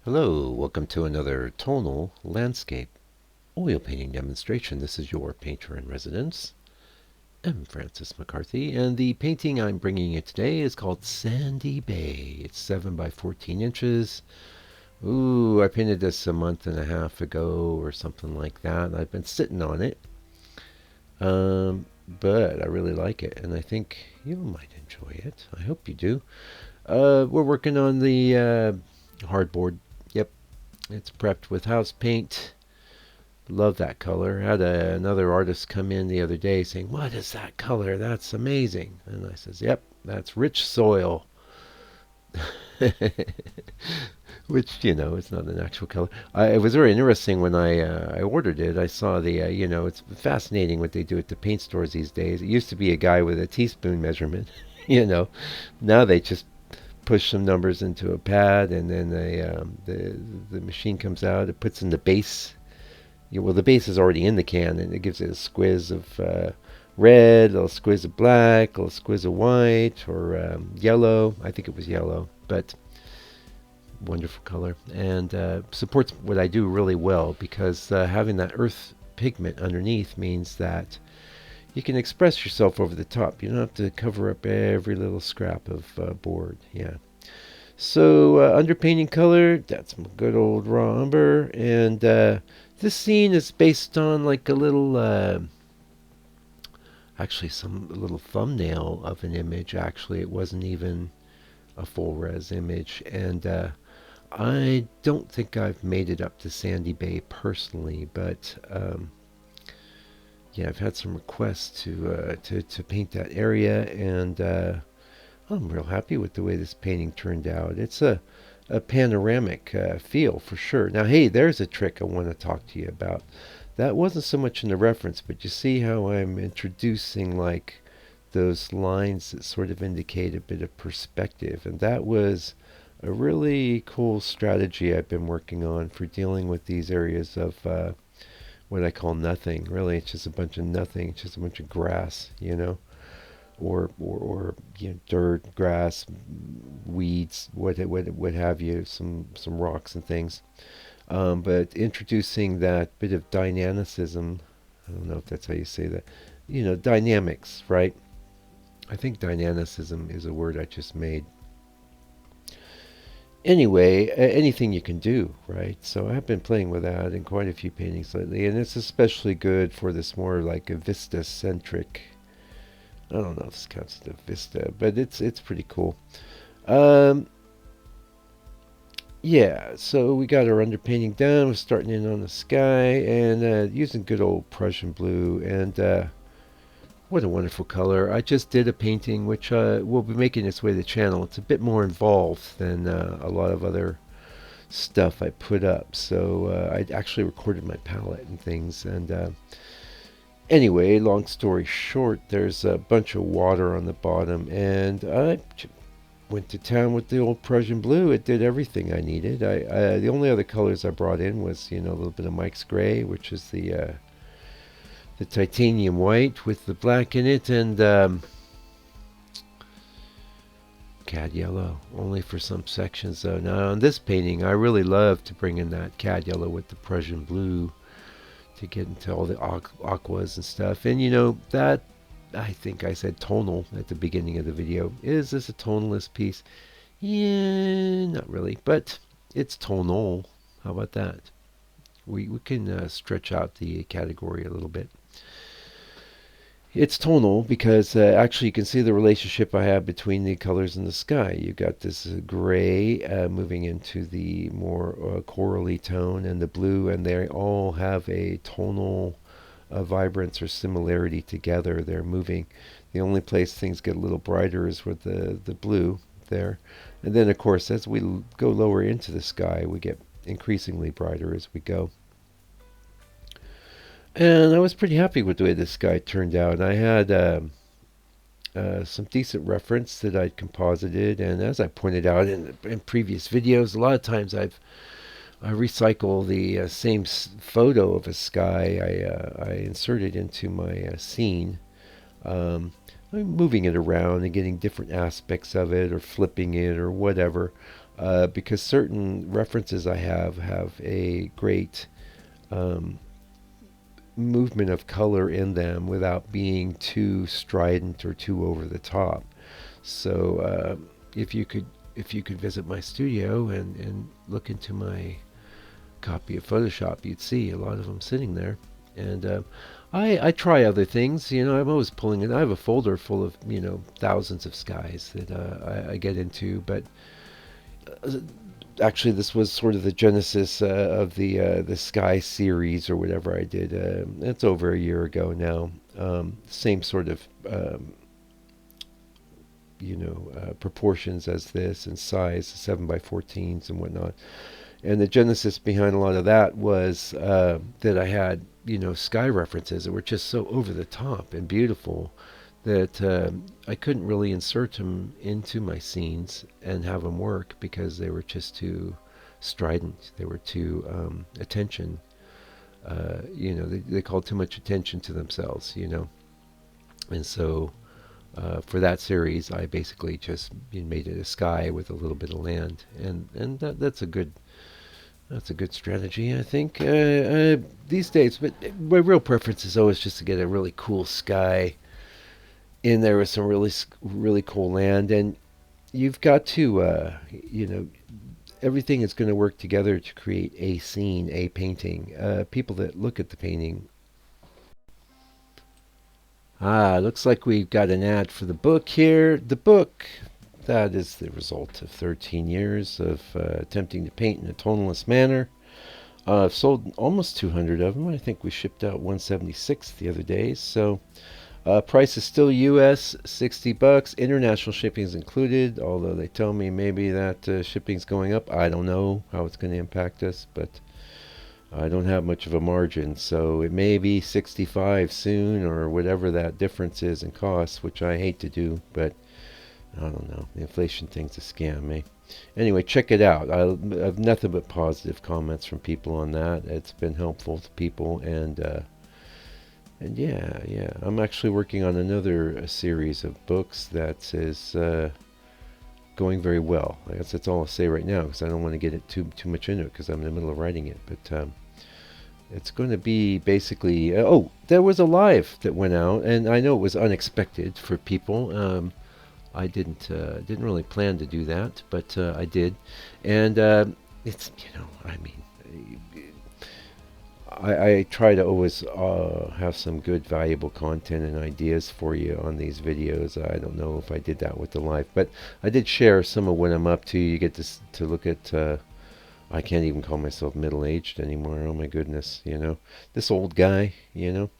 Hello, welcome to another tonal landscape oil painting demonstration. This is your painter in residence, M. Francis McCarthy, and the painting I'm bringing you today is called Sandy Bay. It's 7 by 14 inches. Ooh, I painted this a month and a half ago or something like that. I've been sitting on it, but I really like it, and I think you might enjoy it. I hope you do. We're working on the hardboard. Yep, it's prepped with house paint. Love that color. I had another artist come in the other day saying, "What is that color? That's amazing." And I says, "Yep, that's rich soil." Which, is not an actual color. It was very interesting when I ordered it. I saw it's fascinating what they do at the paint stores these days. It used to be a guy with a teaspoon measurement, you know. Now they just push some numbers into a pad, and then the machine comes out. It puts in the base. Well, the base is already in the can, and it gives it a squiz of red, a little squiz of black, a little squiz of white, or yellow. I think it was yellow, but wonderful color. And supports what I do really well, because having that earth pigment underneath means that you can express yourself over the top. You don't have to cover up every little scrap of board. Yeah. So underpainting color, that's some good old raw umber, and this scene is based on like a little, actually some little thumbnail of an image. Actually, it wasn't even a full res image, and I don't think I've made it up to Sandy Bay personally, but yeah, I've had some requests to paint that area, and I'm real happy with the way this painting turned out. It's a panoramic feel for sure. Now, hey, there's a trick I want to talk to you about. That wasn't so much in the reference, but you see how I'm introducing like those lines that sort of indicate a bit of perspective, and that was a really cool strategy I've been working on for dealing with these areas of what I call nothing. Really, it's just a bunch of nothing. It's just a bunch of grass, or dirt, grass, weeds, what have you, some rocks and things. But introducing that bit of dynamicism, I don't know if that's how you say that, dynamics, right? I think dynamicism is a word I just made. Anyway, anything you can do, right? So I've been playing with that in quite a few paintings lately, and it's especially good for this more like a vista-centric. I don't know if this counts as a vista, but it's pretty cool. Um, yeah, so we got our underpainting done. We're starting in on the sky, and using good old Prussian blue, and what a wonderful color. I just did a painting which will be making its way to the channel. It's a bit more involved than a lot of other stuff I put up. So I actually recorded my palette and things. And anyway, long story short, there's a bunch of water on the bottom. And I went to town with the old Prussian blue. It did everything I needed. The only other colors I brought in was, a little bit of Mike's Gray, which is the titanium white with the black in it, and cad yellow, only for some sections though. Now on this painting, I really love to bring in that cad yellow with the Prussian blue to get into all the aquas and stuff. And that, I think I said tonal at the beginning of the video. Is this a tonalist piece? Yeah, not really, but it's tonal. How about that? We can stretch out the category a little bit. It's tonal because actually you can see the relationship I have between the colors in the sky. You've got this gray moving into the more corally tone, and the blue, and they all have a tonal vibrance or similarity together. They're moving. The only place things get a little brighter is with the blue there. And then, of course, as we go lower into the sky, we get increasingly brighter as we go. And I was pretty happy with the way this guy turned out. I had some decent reference that I'd composited, and as I pointed out in previous videos, a lot of times I recycle the same photo of a sky I inserted into my scene. Um, I'm moving it around and getting different aspects of it, or flipping it, or whatever. because certain references I have a great um, movement of color in them without being too strident or too over the top. So if you could visit my studio and look into my copy of Photoshop, you'd see a lot of them sitting there. And I try other things. I'm always pulling it. I have a folder full of thousands of skies that I get into. But uh, actually, this was sort of the genesis of the Sky series or whatever I did. It's over a year ago now. Same sort of proportions as this and size, 7 by 14s and whatnot. And the genesis behind a lot of that was that I had sky references that were just so over the top and beautiful that I couldn't really insert them into my scenes and have them work because they were just too strident. They were too attention. They called too much attention to themselves. And so for that series, I basically just made it a sky with a little bit of land, and that's a good strategy, I think, these days. But my real preference is always just to get a really cool sky in there with some really cool land, and you've got to, everything is going to work together to create a scene, a painting. People that look at the painting. Looks like we've got an ad for the book here. The book, that is the result of 13 years of attempting to paint in a tonalist manner. I've sold almost 200 of them. I think we shipped out 176 the other day. So price is still US $60. International shipping is included, although they tell me maybe that shipping's going up. I don't know how it's going to impact us, but I don't have much of a margin, so it may be 65 soon or whatever that difference is in costs, which I hate to do, but I don't know. The inflation thing's a scam, eh? Anyway, check it out. I have nothing but positive comments from people on that. It's been helpful to people, and yeah. I'm actually working on another series of books that is going very well. I guess that's all I'll say right now because I don't want to get it too much into it because I'm in the middle of writing it. But it's going to be basically. Oh, there was a live that went out, and I know it was unexpected for people. I didn't really plan to do that, but I did, and it's I mean. I try to always have some good, valuable content and ideas for you on these videos. I don't know if I did that with the live, but I did share some of what I'm up to. You get to look at. I can't even call myself middle-aged anymore. Oh my goodness, this old guy, and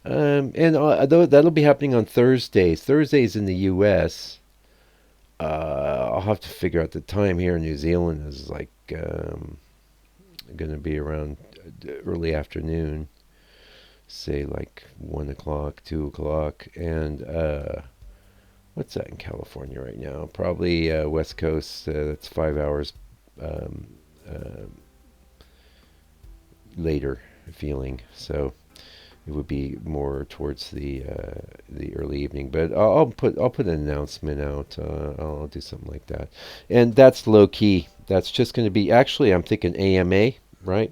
that'll be happening on Thursdays. Thursdays in the U.S. I'll have to figure out the time here in New Zealand is like going to be around early afternoon, say like 1 o'clock, 2 o'clock, and what's that in California right now? Probably West Coast. That's 5 hours um, uh, later feeling. So it would be more towards the early evening. But I'll put an announcement out. I'll do something like that, and that's low key. That's just going to be actually. I'm thinking AMA, right?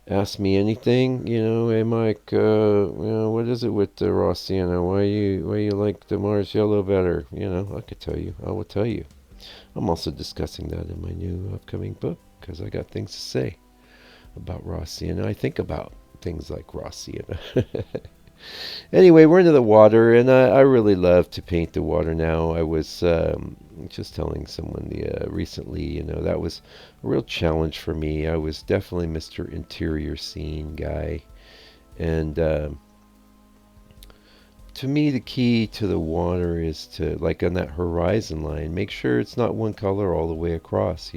Ask me anything, hey Mike, what is it with the raw sienna? Why you like the Mars Yellow better? I could tell you. I will tell you. I'm also discussing that in my new upcoming book because I got things to say about raw sienna. I think about things like raw sienna. Anyway, we're into the water, and I really love to paint the water now. I was just telling someone recently, that was a real challenge for me. I was definitely Mr. Interior Scene guy, and to me, the key to the water is to, like on that horizon line, make sure it's not one color all the way across.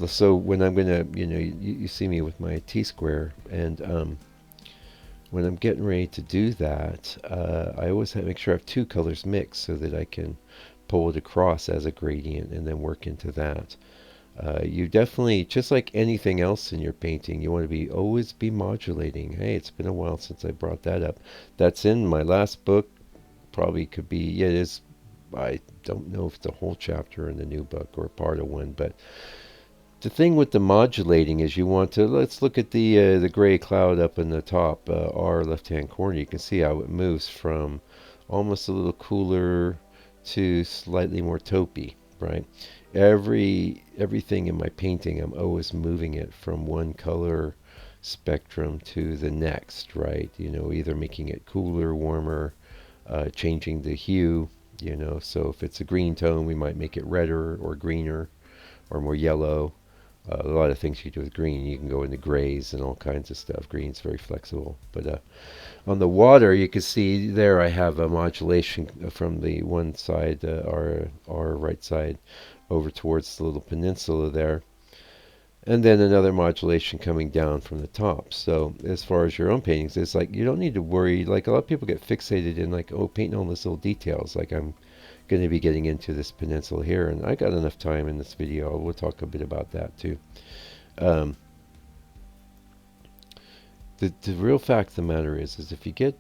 So when I'm gonna, you see me with my T-square, and when I'm getting ready to do that, I always make sure I have two colors mixed so that I can pull it across as a gradient and then work into that. You definitely, just like anything else in your painting, you want to always be modulating. Hey, it's been a while since I brought that up. That's in my last book. Probably could be, yeah, it is I don't know if it's a whole chapter in the new book or part of one, but the thing with the modulating is you want to, let's look at the gray cloud up in the top, R left hand corner. You can see how it moves from almost a little cooler to slightly more taupey, right? Everything in my painting, I'm always moving it from one color spectrum to the next, right? You know, either making it cooler, warmer, changing the hue, you know. So if it's a green tone, we might make it redder or greener or more yellow. A lot of things you do with green. You can go into grays and all kinds of stuff. Green's very flexible. But on the water, you can see there I have a modulation from the one side, our right side, over towards the little peninsula there. And then another modulation coming down from the top. So as far as your own paintings, it's like you don't need to worry. Like a lot of people get fixated in like, oh, painting all those little details. Like I'm going to be getting into this peninsula here, and I got enough time in this video. We'll talk a bit about that too. Um, the real fact of the matter is if you get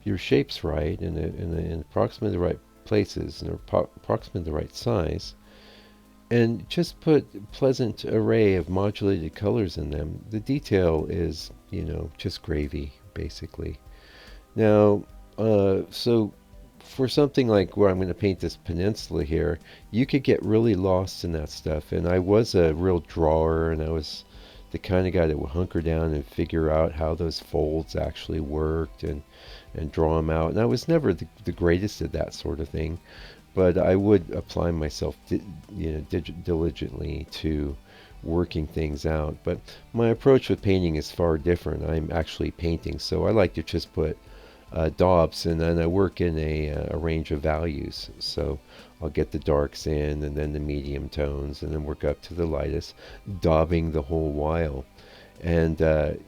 your shapes right in approximately the right places and approximately the right size, and just put a pleasant array of modulated colors in them, the detail is, you know, just gravy, basically. Now, so for something like where I'm going to paint this peninsula here, you could get really lost in that stuff. And I was a real drawer, and I was the kind of guy that would hunker down and figure out how those folds actually worked and draw them out. And I was never the greatest at that sort of thing, but I would apply myself, diligently to working things out. But my approach with painting is far different. I'm actually painting, so I like to just put daubs, and then I work in a range of values. So I'll get the darks in, and then the medium tones, and then work up to the lightest, daubing the whole while. And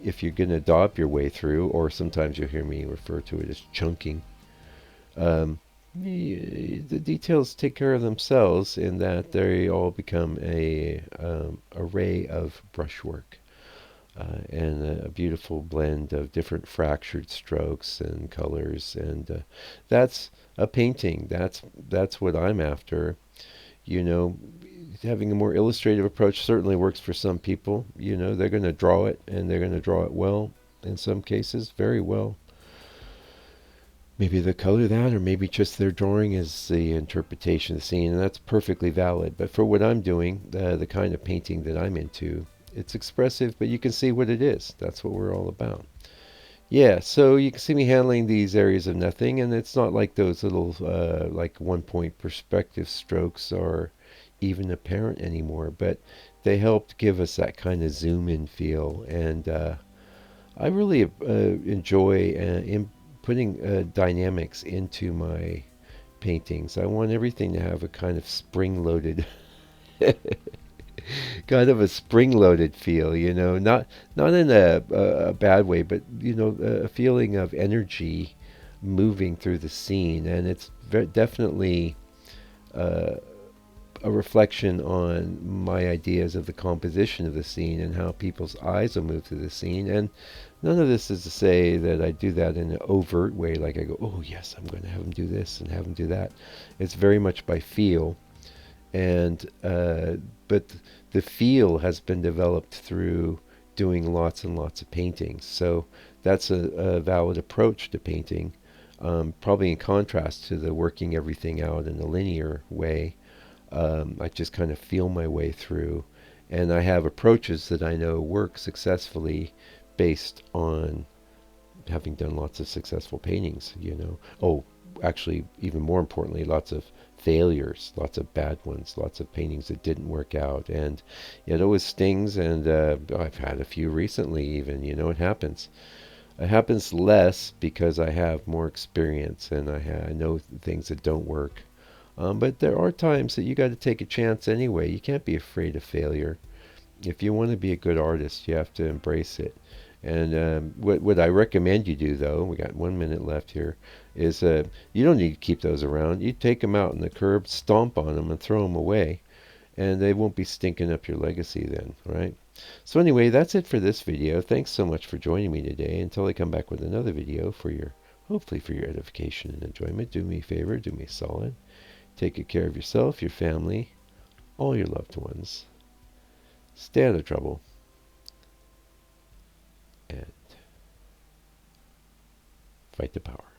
if you're going to daub your way through, or sometimes you'll hear me refer to it as chunking, the details take care of themselves in that they all become a array of brushwork. And a beautiful blend of different fractured strokes and colors, and that's a painting. That's what I'm after. You know, having a more illustrative approach certainly works for some people. You know, they're going to draw it, and they're going to draw it well. In some cases, very well. Maybe they color that, or maybe just their drawing is the interpretation of the scene, and that's perfectly valid. But for what I'm doing, the kind of painting that I'm into, it's expressive, but you can see what it is. That's what we're all about. Yeah, so you can see me handling these areas of nothing, and it's not like those little like 1 point perspective strokes are even apparent anymore, but they helped give us that kind of zoom in feel. And I really enjoy putting dynamics into my paintings. I want everything to have a kind of spring-loaded kind of a spring-loaded feel, you know, not in a bad way, but you know, a feeling of energy moving through the scene. And it's definitely uh, a reflection on my ideas of the composition of the scene and how people's eyes will move through the scene. And none of this is to say that I do that in an overt way, like I go, oh yes, I'm going to have them do this and have them do that. It's very much by feel. And but the feel has been developed through doing lots and lots of paintings. So that's a valid approach to painting, probably in contrast to the working everything out in a linear way. I just kind of feel my way through, and I have approaches that I know work successfully based on having done lots of successful paintings, you know. Oh, actually, even more importantly, lots of failures, lots of bad ones, lots of paintings that didn't work out. And it always stings, and I've had a few recently even, you know, it happens. It happens less because I have more experience, and I know things that don't work. But there are times that you got to take a chance anyway. You can't be afraid of failure. If you want to be a good artist, you have to embrace it. And what I recommend you do, though, we got 1 minute left here, is you don't need to keep those around. You take them out in the curb, stomp on them, and throw them away, and they won't be stinking up your legacy then, right? So anyway, that's it for this video. Thanks so much for joining me today. Until I come back with another video for your, hopefully for your edification and enjoyment, do me a favor, do me a solid. Take good care of yourself, your family, all your loved ones. Stay out of trouble. And fight the power.